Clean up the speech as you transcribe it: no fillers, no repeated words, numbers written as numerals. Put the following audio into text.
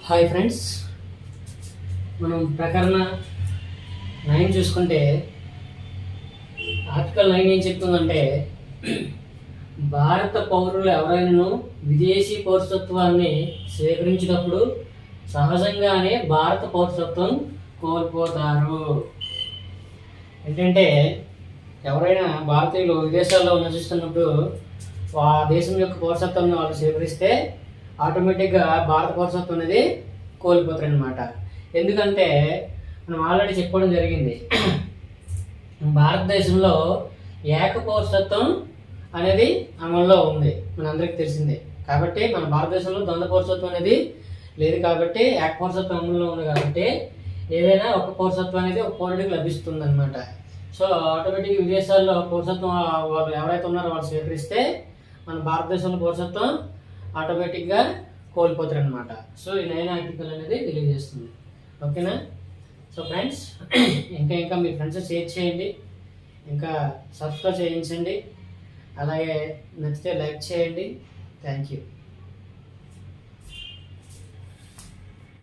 Hi friends, మనం ప్రకరణ 9 చూసుకుంటే article 9 ఏం చెప్తుందంటే భారత పౌరులు ఎవరైనా విదేశీ పౌరసత్వాన్ని స్వీకరించినప్పుడు సహజంగానే భారత పౌరసత్వం కోల్పోతారు. ఏంటంటే ఎవరైనా భారతీయులు విదేశాల్లో నివసిస్తున్నప్పుడు ఆ దేశం యొక్క పౌరసత్వాన్ని వాళ్ళు స్వీకరిస్తే ఆటోమేటిక్గా భారత పౌరసత్వం అనేది కోల్పోతారు అనమాట. ఎందుకంటే మనం ఆల్రెడీ చెప్పుకోవడం జరిగింది, భారతదేశంలో ఏక పౌరసత్వం అనేది అమల్లో ఉంది, మనందరికీ తెలిసిందే. కాబట్టి మన భారతదేశంలో ద్వంద్వ పౌరసత్వం అనేది లేదు, కాబట్టి ఏక పౌరసత్వం అమల్లో ఉంది. కాబట్టి ఏదైనా ఒక పౌరసత్వం అనేది ఒక పౌరుడికి లభిస్తుంది అనమాట. సో ఆటోమేటిక్గా విదేశాల్లో పౌరసత్వం వాళ్ళు ఎవరైతే ఉన్నారో వాళ్ళు స్వీకరిస్తే మన భారతదేశంలో పౌరసత్వం ఆటోమేటిక్గా కోల్పోతారు అనమాట. సో ఈ 9 ఆర్టికల్ అనేది తెలియజేస్తుంది. ఓకేనా? సో ఫ్రెండ్స్, ఇంకా మీ ఫ్రెండ్స్ షేర్ చేయండి, ఇంకా సబ్స్క్రైబ్ చేయించండి, అలాగే నచ్చితే లైక్ చేయండి. Thank you.